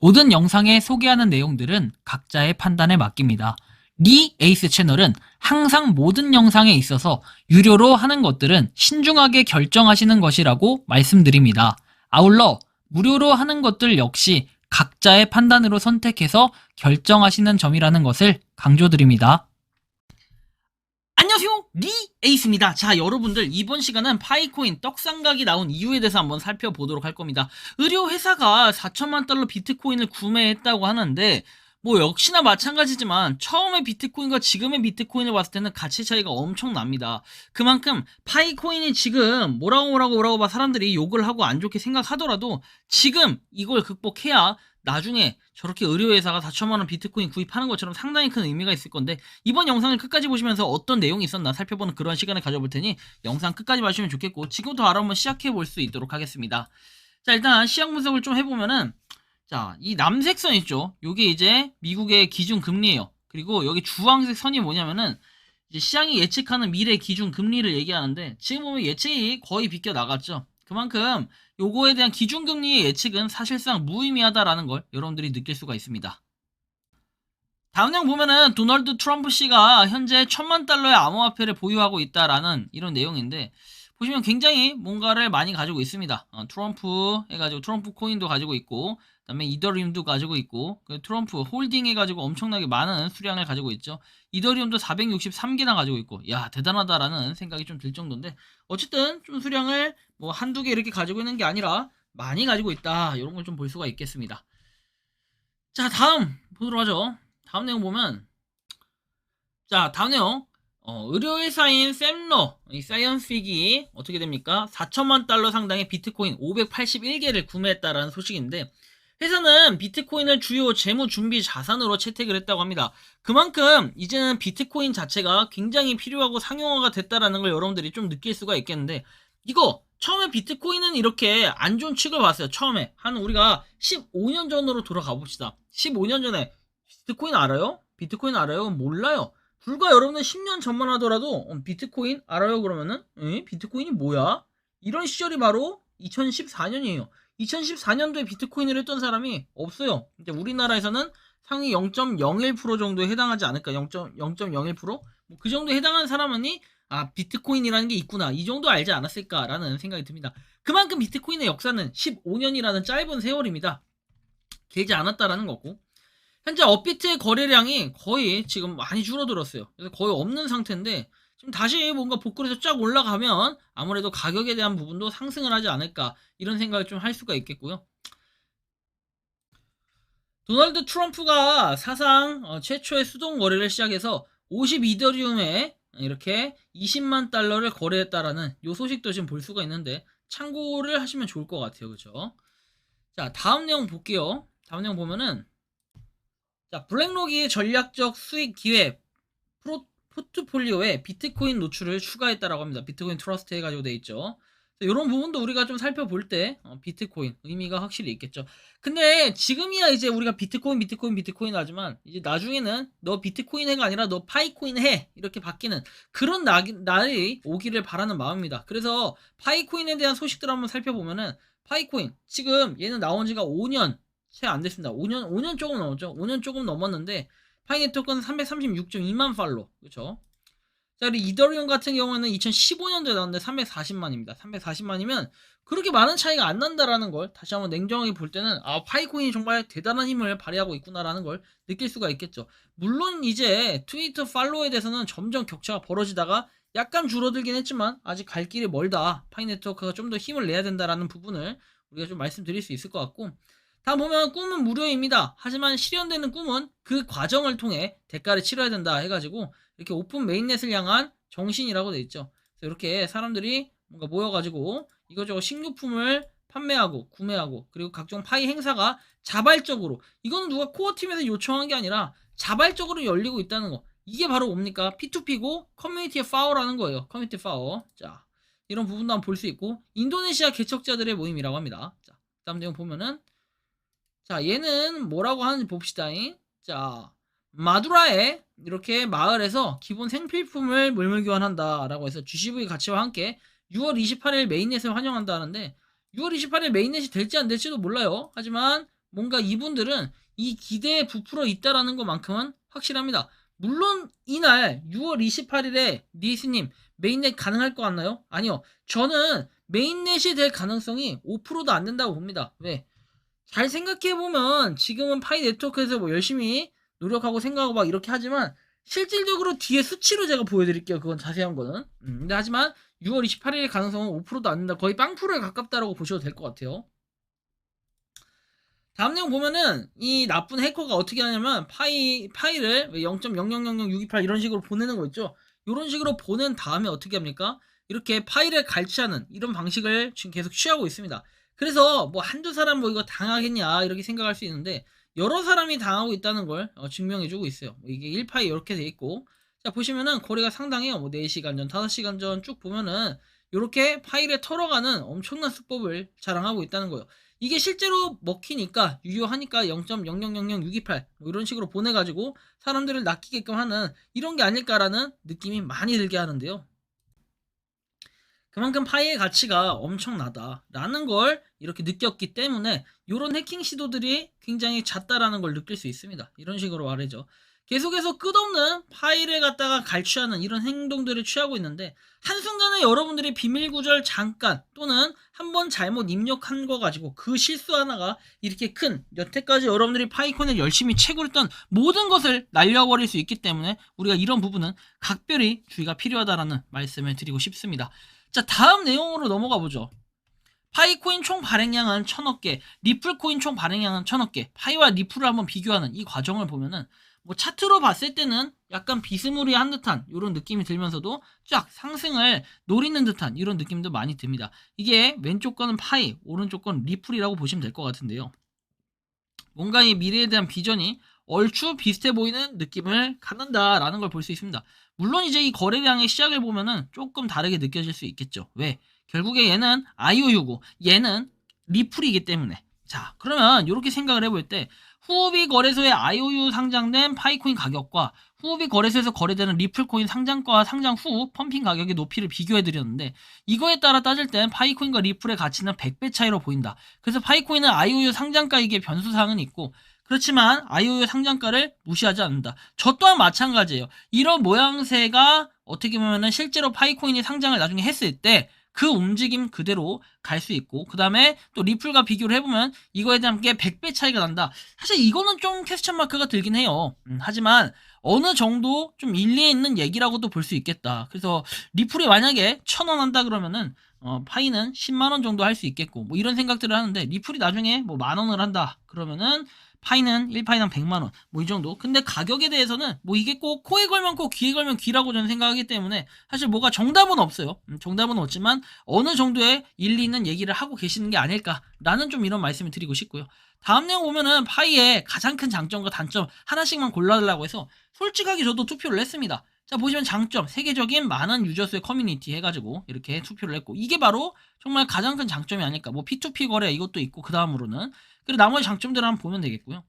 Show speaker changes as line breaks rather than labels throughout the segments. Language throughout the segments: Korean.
모든 영상에 소개하는 내용들은 각자의 판단에 맡깁니다. 리 에이스 채널은 항상 모든 영상에 있어서 유료로 하는 것들은 신중하게 결정하시는 것이라고 말씀드립니다. 아울러 무료로 하는 것들 역시 각자의 판단으로 선택해서 결정하시는 점이라는 것을 강조드립니다. 안녕하세요, 리 에이스입니다. 자, 여러분들 이번 시간은 파이코인 떡상각이 나온 이유에 대해서 한번 살펴보도록 할 겁니다. 의료 회사가 4천만 달러 비트코인을 구매했다고 하는데 뭐 역시나 마찬가지지만 처음에 비트코인과 지금의 비트코인을 봤을 때는 가치 차이가 엄청납니다. 그만큼 파이코인이 지금 뭐라고 봐 사람들이 욕을 하고 안 좋게 생각하더라도 지금 이걸 극복해야 나중에 저렇게 의료회사가 4천만원 비트코인 구입하는 것처럼 상당히 큰 의미가 있을 건데, 이번 영상을 끝까지 보시면서 어떤 내용이 있었나 살펴보는 그런 시간을 가져볼 테니 영상 끝까지 봐주시면 좋겠고, 지금부터 바로 한번 시작해 볼 수 있도록 하겠습니다. 자, 일단 시장 분석을 좀 해보면은, 자, 이 남색 선 있죠? 요게 이제 미국의 기준 금리예요. 그리고 여기 주황색 선이 뭐냐면은 이제 시장이 예측하는 미래 기준 금리를 얘기하는데, 지금 보면 예측이 거의 비껴 나갔죠. 그만큼 요거에 대한 기준금리의 예측은 사실상 무의미하다라는 걸 여러분들이 느낄 수가 있습니다. 다음 내용 보면은 도널드 트럼프 씨가 현재 1,000만 달러의 암호화폐를 보유하고 있다라는 이런 내용인데, 보시면 굉장히 뭔가를 많이 가지고 있습니다. 트럼프 해가지고 트럼프 코인도 가지고 있고, 그 다음에 이더리움도 가지고 있고, 트럼프 홀딩 해가지고 엄청나게 많은 수량을 가지고 있죠. 이더리움도 463개나 가지고 있고, 야, 대단하다라는 생각이 좀 들 정도인데, 어쨌든 좀 수량을 뭐 한두 개 이렇게 가지고 있는 게 아니라 많이 가지고 있다, 이런 걸 좀 볼 수가 있겠습니다. 자, 다음 보도록 하죠. 다음 내용 보면, 자, 다음 내용, 의료회사인 샘러, 이 사이언스픽이 어떻게 됩니까? 4천만 달러 상당의 비트코인 581개를 구매했다라는 소식인데, 회사는 비트코인을 주요 재무 준비 자산으로 채택을 했다고 합니다. 그만큼 이제는 비트코인 자체가 굉장히 필요하고 상용화가 됐다라는 걸 여러분들이 좀 느낄 수가 있겠는데, 이거 처음에 비트코인은 이렇게 안 좋은 측을 봤어요. 처음에 한 우리가 15년 전으로 돌아가 봅시다. 15년 전에 비트코인 알아요? 비트코인 알아요? 몰라요. 불과 여러분은 10년 전만 하더라도 비트코인 알아요? 그러면은 비트코인이 뭐야? 이런 시절이 바로 2014년이에요. 2014년도에 비트코인을 했던 사람이 없어요. 이제 우리나라에서는 상위 0.01% 정도에 해당하지 않을까? 0.01%? 뭐 그 정도에 해당하는 사람은이 비트코인이라는 게 있구나, 이 정도 알지 않았을까라는 생각이 듭니다. 그만큼 비트코인의 역사는 15년이라는 짧은 세월입니다. 길지 않았다라는 거고, 현재 업비트의 거래량이 거의 지금 많이 줄어들었어요. 그래서 거의 없는 상태인데, 지금 다시 뭔가 복구해서 쫙 올라가면 아무래도 가격에 대한 부분도 상승을 하지 않을까, 이런 생각을 좀 할 수가 있겠고요. 도널드 트럼프가 사상 최초의 수동 거래를 시작해서 52더리움에 이렇게 20만 달러를 거래했다라는 요 소식도 지금 볼 수가 있는데, 참고를 하시면 좋을 것 같아요. 그죠? 자, 다음 내용 볼게요. 다음 내용 보면은, 자, 블랙록이 전략적 수익 기회 포트폴리오에 비트코인 노출을 추가했다라고 합니다. 비트코인 트러스트 해가지고 돼 있죠. 이런 부분도 우리가 좀 살펴볼 때 비트코인 의미가 확실히 있겠죠. 근데 지금이야 이제 우리가 비트코인 하지만, 이제 나중에는 너 비트코인 해가 아니라 너 파이코인 해, 이렇게 바뀌는 그런 날이 오기를 바라는 마음입니다. 그래서 파이코인에 대한 소식들 한번 살펴보면은, 파이코인 지금 얘는 나온 지가 5년 채 안 됐습니다. 5년 조금 넘었죠. 5년 조금 넘었는데 파이네트워크는 336.2만 팔로, 그렇죠? 자, 그리고 이더리움 같은 경우는 2015년도에 나왔는데 340만입니다. 340만이면 그렇게 많은 차이가 안 난다라는 걸 다시 한번 냉정하게 볼 때는, 파이코인이 정말 대단한 힘을 발휘하고 있구나라는 걸 느낄 수가 있겠죠. 물론 이제 트위터 팔로우에 대해서는 점점 격차가 벌어지다가 약간 줄어들긴 했지만 아직 갈 길이 멀다, 파이네트워크가 좀 더 힘을 내야 된다라는 부분을 우리가 좀 말씀드릴 수 있을 것 같고, 다 보면 꿈은 무료입니다. 하지만 실현되는 꿈은 그 과정을 통해 대가를 치러야 된다 해가지고, 이렇게 오픈 메인넷을 향한 정신이라고 돼 있죠. 그래서 이렇게 사람들이 뭔가 모여가지고 이거저거 식료품을 판매하고 구매하고, 그리고 각종 파이 행사가 자발적으로, 이거는 누가 코어팀에서 요청한 게 아니라 자발적으로 열리고 있다는 거, 이게 바로 뭡니까? P2P고 커뮤니티의 파워라는 거예요. 커뮤니티 파워. 자, 이런 부분도 한번 볼 수 있고, 인도네시아 개척자들의 모임이라고 합니다. 자, 다음 내용 보면은, 자, 얘는 뭐라고 하는지 봅시다잉. 자, 마두라의 이렇게 마을에서 기본 생필품을 물물 교환한다라고 해서 GCV 가치와 함께 6월 28일 메인넷을 환영한다는데, 6월 28일 메인넷이 될지 안 될지도 몰라요. 하지만 뭔가 이분들은 이 기대에 부풀어 있다라는 것만큼은 확실합니다. 물론 이날 6월 28일에 니스님 메인넷 가능할 것 같나요? 아니요. 저는 메인넷이 될 가능성이 5%도 안 된다고 봅니다. 왜? 잘 생각해보면 지금은 파이 네트워크에서 뭐 열심히 노력하고 생각하고 막 이렇게 하지만 실질적으로 뒤에 수치로 제가 보여드릴게요. 그건 자세한 거는. 근데 하지만 6월 28일의 가능성은 5%도 안 된다. 거의 빵프로에 가깝다라고 보셔도 될 것 같아요. 다음 내용 보면은 이 나쁜 해커가 어떻게 하냐면 파일을 0.000068 이런 식으로 보내는 거 있죠. 이런 식으로 보낸 다음에 어떻게 합니까? 이렇게 파일을 갈취하는 이런 방식을 지금 계속 취하고 있습니다. 그래서 뭐 한두 사람 뭐 이거 당하겠냐 이렇게 생각할 수 있는데 여러 사람이 당하고 있다는 걸 증명해주고 있어요. 이게 1파일 이렇게 돼 있고 자 보시면은 거리가 상당해요. 뭐 4시간 전, 5시간 전 쭉 보면은 이렇게 파일에 털어가는 엄청난 수법을 자랑하고 있다는 거예요. 이게 실제로 먹히니까 유효하니까 0.000628 뭐 이런 식으로 보내가지고 사람들을 낚이게끔 하는 이런 게 아닐까라는 느낌이 많이 들게 하는데요. 그만큼 파이의 가치가 엄청나다라는 걸 이렇게 느꼈기 때문에 이런 해킹 시도들이 굉장히 잦다라는 걸 느낄 수 있습니다. 이런 식으로 말이죠. 계속해서 끝없는 파일을 갖다가 갈취하는 이런 행동들을 취하고 있는데 한순간에 여러분들이 비밀 구절 잠깐 또는 한번 잘못 입력한 거 가지고 그 실수 하나가 이렇게 큰 여태까지 여러분들이 파이콘을 열심히 채굴 했던 모든 것을 날려버릴 수 있기 때문에 우리가 이런 부분은 각별히 주의가 필요하다라는 말씀을 드리고 싶습니다. 자, 다음 내용으로 넘어가 보죠. 파이코인 총 발행량은 1000억 개, 리플코인 총 발행량은 1000억 개. 파이와 리플을 한번 비교하는 이 과정을 보면은 뭐 차트로 봤을 때는 약간 비스무리한 듯한 이런 느낌이 들면서도 쫙 상승을 노리는 듯한 이런 느낌도 많이 듭니다. 이게 왼쪽 거는 파이, 오른쪽 건 리플이라고 보시면 될 것 같은데요. 뭔가 이 미래에 대한 비전이 얼추 비슷해 보이는 느낌을 갖는다라는 걸 볼 수 있습니다. 물론 이제 이 거래량의 시작을 보면은 조금 다르게 느껴질 수 있겠죠. 왜? 결국에 얘는 IOU고 얘는 리플이기 때문에. 자, 그러면 이렇게 생각을 해볼 때 후오비 거래소에 IOU 상장된 파이코인 가격과 후오비 거래소에서 거래되는 리플코인 상장과 상장 후 펌핑 가격의 높이를 비교해드렸는데 이거에 따라 따질 땐 파이코인과 리플의 가치는 100배 차이로 보인다. 그래서 파이코인은 IOU 상장가이기에 변수사항은 있고 그렇지만 IOU 상장가를 무시하지 않는다. 저 또한 마찬가지예요. 이런 모양새가 어떻게 보면은 실제로 파이코인이 상장을 나중에 했을 때 그 움직임 그대로 갈 수 있고 그 다음에 또 리플과 비교를 해보면 이거에 대한 게 100배 차이가 난다. 사실 이거는 좀 퀘스천 마크가 들긴 해요. 하지만 어느 정도 좀 일리 있는 얘기라고도 볼 수 있겠다. 그래서 리플이 만약에 1000원 한다 그러면은 파이는 10만원 정도 할 수 있겠고 뭐 이런 생각들을 하는데 리플이 나중에 뭐 만원을 한다 그러면은 파이는 1파이당 100만원 뭐 이 정도. 근데 가격에 대해서는 뭐 이게 꼭 코에 걸면 코 귀에 걸면 귀라고 저는 생각하기 때문에 사실 뭐가 정답은 없어요. 정답은 없지만 어느 정도의 일리 있는 얘기를 하고 계시는 게 아닐까라는 좀 이런 말씀을 드리고 싶고요. 다음 내용 보면은 파이의 가장 큰 장점과 단점 하나씩만 골라달라고 해서 솔직하게 저도 투표를 했습니다. 자 보시면 장점 세계적인 많은 유저수의 커뮤니티 해가지고 이렇게 투표를 했고 이게 바로 정말 가장 큰 장점이 아닐까. 뭐 P2P 거래 이것도 있고 그 다음으로는 그리고 나머지 장점들을 한번 보면 되겠고요.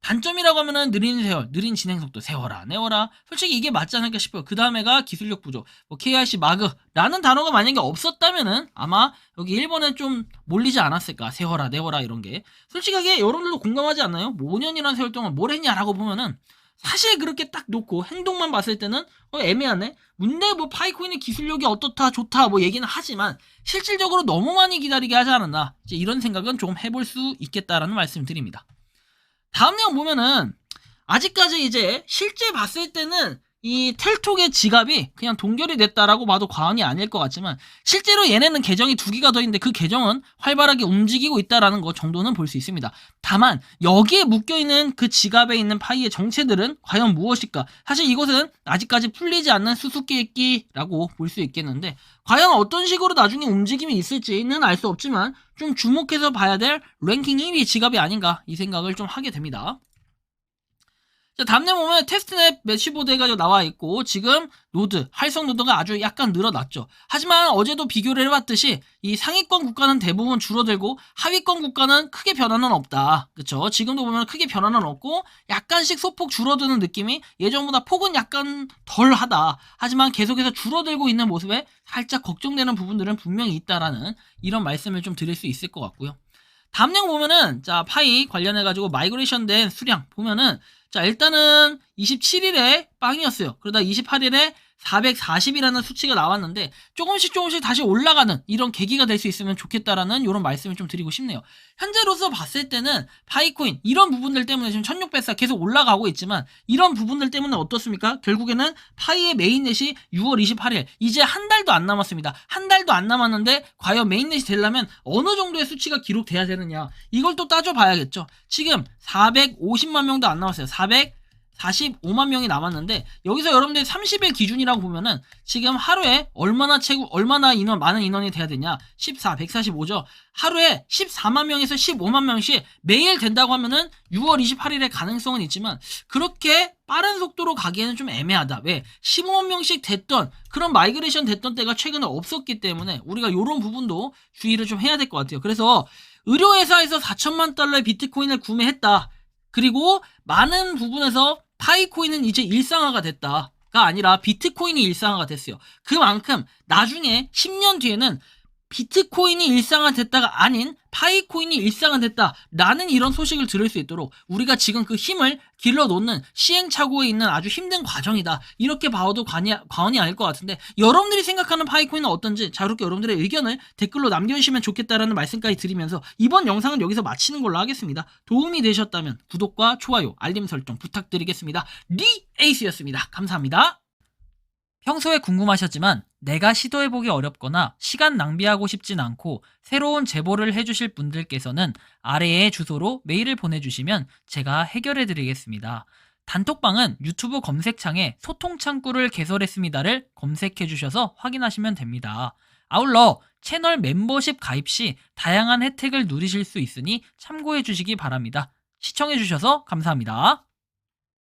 단점이라고 하면은 느린 세월, 느린 진행 속도, 세워라, 내워라. 솔직히 이게 맞지 않을까 싶어요. 그 다음에가 기술력 부족, 뭐 KRC 마그라는 단어가 만약에 없었다면은 아마 여기 일본에 좀 몰리지 않았을까. 세워라, 내워라 이런 게. 솔직하게 여러분들도 공감하지 않나요? 뭐 5년이라는 세월 동안 뭘 했냐라고 보면은 사실 그렇게 딱 놓고 행동만 봤을 때는 애매하네. 문제 뭐 파이코인의 기술력이 어떻다 좋다 뭐 얘기는 하지만 실질적으로 너무 많이 기다리게 하지 않았나 이제 이런 생각은 좀 해볼 수 있겠다라는 말씀을 드립니다. 다음 내용 보면은 아직까지 이제 실제 봤을 때는 이 텔톡의 지갑이 그냥 동결이 됐다라고 봐도 과언이 아닐 것 같지만 실제로 얘네는 계정이 2개가 더 있는데 그 계정은 활발하게 움직이고 있다라는 거 정도는 볼 수 있습니다. 다만 여기에 묶여있는 그 지갑에 있는 파이의 정체들은 과연 무엇일까? 사실 이것은 아직까지 풀리지 않는 수수께끼라고 볼 수 있겠는데 과연 어떤 식으로 나중에 움직임이 있을지는 알 수 없지만 좀 주목해서 봐야 될 랭킹 1위 지갑이 아닌가 이 생각을 좀 하게 됩니다. 자, 다음 내용 보면 테스트넷 매시보드 해가지고 나와 있고 지금 노드, 활성 노드가 아주 약간 늘어났죠. 하지만 어제도 비교를 해봤듯이 이 상위권 국가는 대부분 줄어들고 하위권 국가는 크게 변화는 없다. 그쵸? 지금도 보면 크게 변화는 없고 약간씩 소폭 줄어드는 느낌이 예전보다 폭은 약간 덜하다. 하지만 계속해서 줄어들고 있는 모습에 살짝 걱정되는 부분들은 분명히 있다라는 이런 말씀을 좀 드릴 수 있을 것 같고요. 다음 내용 보면은 자 파이 관련해가지고 마이그레이션 된 수량 보면은 자 일단은 27일에 빵이었어요. 그러다 28일에 440이라는 수치가 나왔는데 조금씩 다시 올라가는 이런 계기가 될 수 있으면 좋겠다라는 이런 말씀을 좀 드리고 싶네요. 현재로서 봤을 때는 파이코인 이런 부분들 때문에 지금 1600사 계속 올라가고 있지만 이런 부분들 때문에 어떻습니까? 결국에는 파이의 메인넷이 6월 28일 이제 한 달도 안 남았습니다. 한 달도 안 남았는데 과연 메인넷이 되려면 어느 정도의 수치가 기록돼야 되느냐 이걸 또 따져봐야겠죠. 지금 450만 명도 안 남았어요. 445만 명이 남았는데 여기서 여러분들 30일 기준이라고 보면은 지금 하루에 얼마나 많은 인원이 돼야 되냐 145죠. 하루에 14만 명에서 15만 명씩 매일 된다고 하면은 6월 28일의 가능성은 있지만 그렇게 빠른 속도로 가기에는 좀 애매하다. 왜? 15만 명씩 됐던 그런 마이그레이션 됐던 때가 최근에 없었기 때문에 우리가 이런 부분도 주의를 좀 해야 될 것 같아요. 그래서 의료회사에서 4천만 달러의 비트코인을 구매했다. 그리고 많은 부분에서 파이코인은 이제 일상화가 됐다가 아니라 비트코인이 일상화가 됐어요. 그만큼 나중에 10년 뒤에는 비트코인이 일상화됐다가 아닌 파이코인이 일상화됐다라는 이런 소식을 들을 수 있도록 우리가 지금 그 힘을 길러놓는 시행착오에 있는 아주 힘든 과정이다. 이렇게 봐도 과언이 아닐 것 같은데 여러분들이 생각하는 파이코인은 어떤지 자유롭게 여러분들의 의견을 댓글로 남겨주시면 좋겠다라는 말씀까지 드리면서 이번 영상은 여기서 마치는 걸로 하겠습니다. 도움이 되셨다면 구독과 좋아요, 알림 설정 부탁드리겠습니다. 리에이스였습니다. 감사합니다. 평소에 궁금하셨지만 내가 시도해보기 어렵거나 시간 낭비하고 싶진 않고 새로운 제보를 해주실 분들께서는 아래의 주소로 메일을 보내주시면 제가 해결해드리겠습니다. 단톡방은 유튜브 검색창에 소통창구를 개설했습니다를 검색해주셔서 확인하시면 됩니다. 아울러 채널 멤버십 가입 시 다양한 혜택을 누리실 수 있으니 참고해주시기 바랍니다. 시청해주셔서 감사합니다.